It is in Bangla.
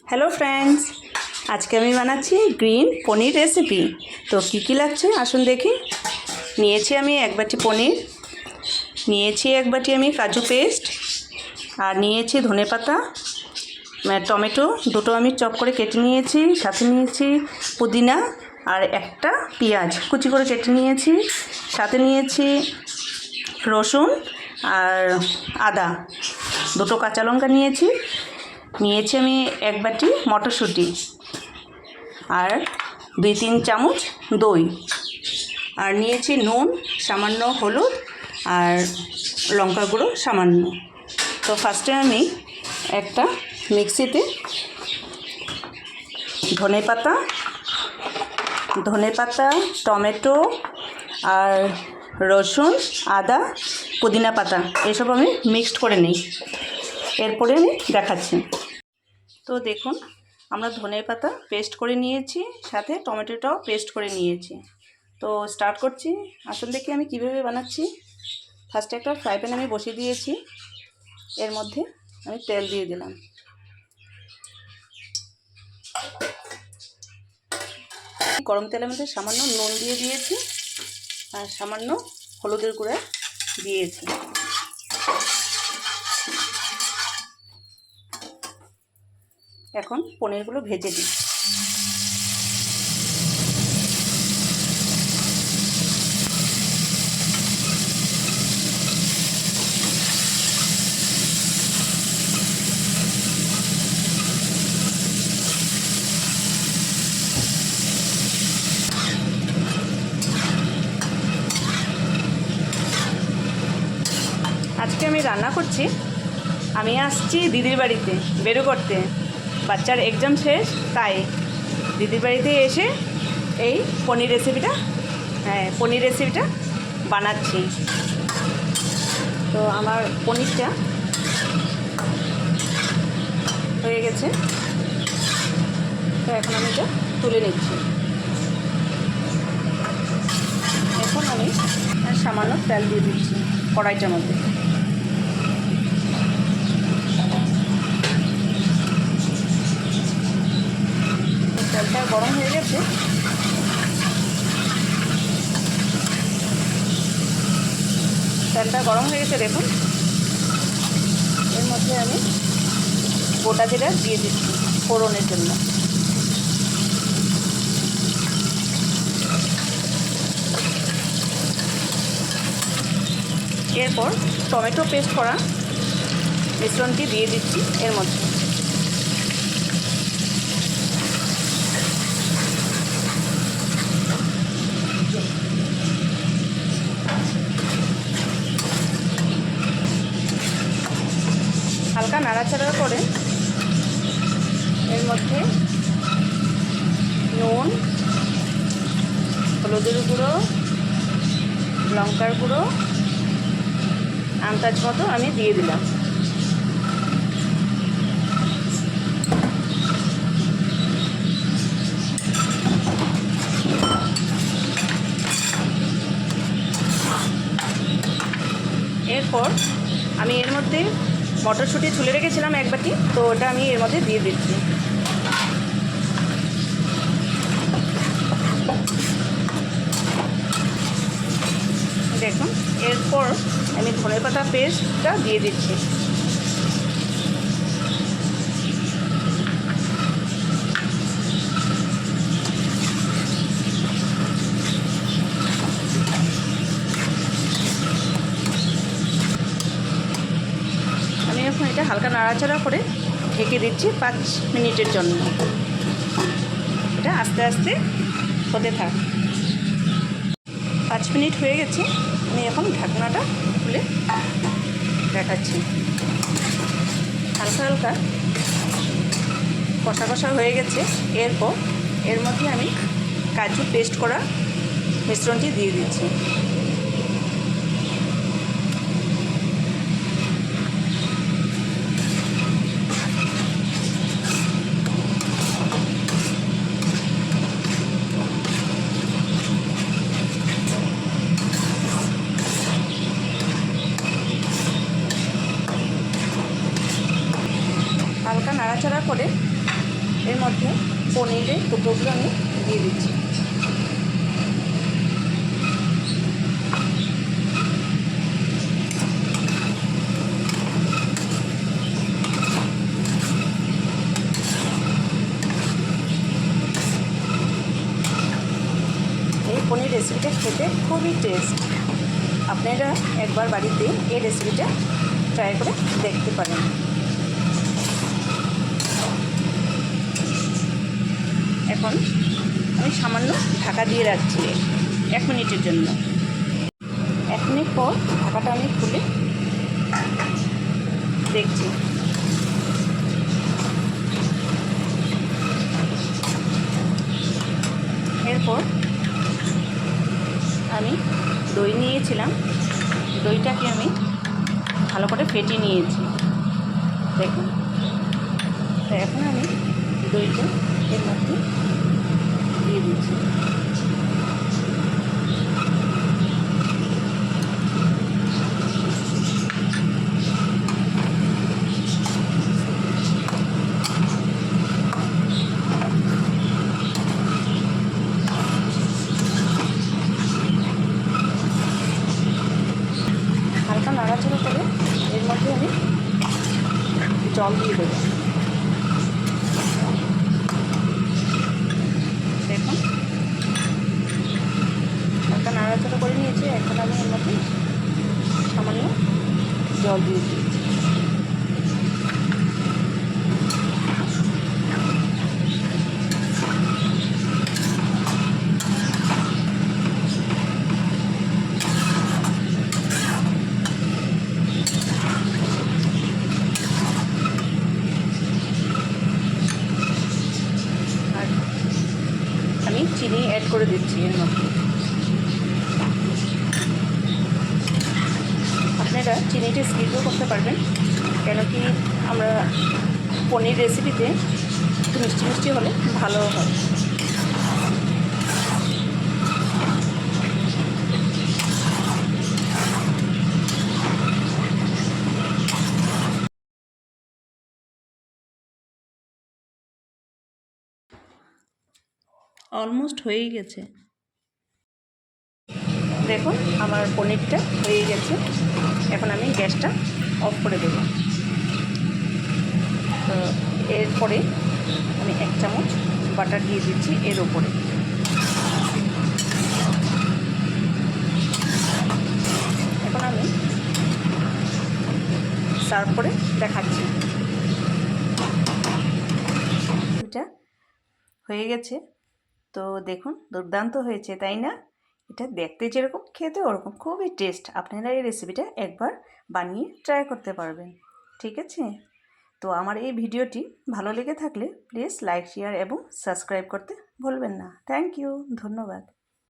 হ্যালো ফ্রেন্ডস, আজকে আমি বানাচ্ছি গ্রিন পনির রেসিপি। তো কী লাগছে আসুন দেখি। নিয়েছি আমি এক বাটি পনির, নিয়েছি এক বাটি আমি কাজু পেস্ট, আর নিয়েছি ধনেপাতা, টমেটো দুটো আমি চপ করে কেটে নিয়েছি, সাথে নিয়েছি পুদিনা আর একটা পেঁয়াজ কুচি করে কেটে নিয়েছি, সাথে নিয়েছি রসুন আর আদা, দুটো কাঁচা লঙ্কা নিয়েছি আমি এক বাটি মটরশুঁটি, আর 2-3 চামচ দই, আর নিয়েছি নুন সামান্য, হলুদ আর লঙ্কা গুঁড়ো সামান্য। তো ফার্স্টে আমি একটা মিক্সিতে ধনেপাতা, টমেটো আর রসুন, আদা, পুদিনা পাতা এসব আমি মিক্সড করে নিই, এরপরে আমি দেখাচ্ছি। তো দেখুন, আমরা ধনেপাতা পেস্ট করে নিয়েছি, সাথে টমেটোটাও পেস্ট করে নিয়েছি। তো স্টার্ট করছি, আসলে দেখি আমি কিভাবে বানাচ্ছি। ফার্স্টে একটা ফ্রাই প্যান আমি বসিয়ে দিয়েছি, এর মধ্যে আমি তেল দিয়ে দিলাম। গরম তেলের মধ্যে সামান্য নুন দিয়ে দিয়েছি আর সামান্য হলুদের গুঁড়া দিয়েছি। এখন পনিরগুলো ভেজে দিই। আজকে আমি রান্না করছি, আমি আসছি দিদির বাড়িতে বেরো করতে, বাচ্চার এক্সাম শেষ, তাই দিদির বাড়িতে এসে এই পনির রেসিপিটা বানাচ্ছি। তো আমার পনিরটা হয়ে গেছে, তো এখন আমি এটা তুলে নিচ্ছি। এখন আমি সামান্য তেল দিয়ে দিচ্ছি কড়াইটার মধ্যে। তেলটা গরম হয়ে গেছে, দেখুন। এর মধ্যে আমি গোটা জিরা দিয়ে দিচ্ছি ফোড়নের জন্য। এরপর টমেটো পেস্ট করা মিশ্রণটি দিয়ে দিচ্ছি এর মধ্যে। হালকা নাড়াচাড়া করে এর মধ্যে নুন, হলুদের গুঁড়ো, লঙ্কার গুঁড়ো আন্দাজ মতো আমি দিয়ে দিলাম। এরপর আমি এর মধ্যে মটরশুঁটি ছুলে রেখেছিলাম এক বাটি, তো ওটা আমি এর মধ্যে দিয়ে দিচ্ছি। দেখুন, এরপর আমি ধনেপাতা পেস্টটা দিয়ে দিচ্ছি। আমি এখন এটা হালকা নাড়াচাড়া করে ঢেকে দিচ্ছি 5 মিনিটের জন্য। এটা আস্তে আস্তে হতে থাক। 5 মিনিট হয়ে গেছে, আমি এখন ঢাকনাটা খুলে দেখাচ্ছি। হালকা হালকা কষা কষা হয়ে গেছে। এরপর এর মধ্যে আমি কাজু পেস্ট করা মিশ্রণটি দিয়ে দিচ্ছি। হালকা নাড়াচাড়া করে এর মধ্যে পনিরের টুকরোগুলো আমি দিয়ে দিচ্ছি। এই পনির রেসিপিটা খেতে খুবই টেস্ট। আপনারা একবার বাড়িতে এই রেসিপিটা ট্রাই করে দেখতে পারেন। এখন আমি সামান্য ঢাকা দিয়ে রাখছি 1 মিনিটের জন্য। 1 মিনিট পর ঢাকাটা আমি খুলে দেখছি। এরপর আমি দই নিয়েছিলাম, দইটাকে আমি ভালো করে ফেটিয়ে নিয়েছি দেখুন। তো এখন আমি দইটা এর মধ্যে দিয়ে দিচ্ছি। হালকা নাড়াচাড়া করে এর মধ্যে আমি জল দিয়ে দেবো। দেখুন হালকা নাড়াচাড়া করে নিয়েছি। এখন আমি এর মধ্যে সামান্য জল দিয়ে দিয়েছি। আমি চিনি অ্যাড করে দিচ্ছি এর মধ্যে। আপনারা চিনিটা স্কিপও করতে পারবেন, কেন কি আমরা পনির রেসিপিতে একটু মিষ্টি মিষ্টি হলে ভালো হয়। অলমোস্ট হয়েই গেছে। দেখুন আমার পনিরটা হয়ে গেছে। এখন আমি গ্যাসটা অফ করে দেব। তো এরপরে আমি 1 চামচ বাটার দিয়ে দিচ্ছি এর উপরে। এখন আমি সার্ভ করে দেখাচ্ছি। এটা হয়ে গেছে। তো দেখুন দুর্দান্ত হয়েছে, তাই না? এটা দেখতে যেরকম খেতে ওরকম, খুবই টেস্ট। আপনারা এই রেসিপিটা একবার বানিয়ে ট্রাই করতে পারবেন। ঠিক আছে? তো আমার এই ভিডিওটি ভালো লেগে থাকলে প্লিজ লাইক, শেয়ার এবং সাবস্ক্রাইব করতে ভুলবেন না। থ্যাংক ইউ, ধন্যবাদ।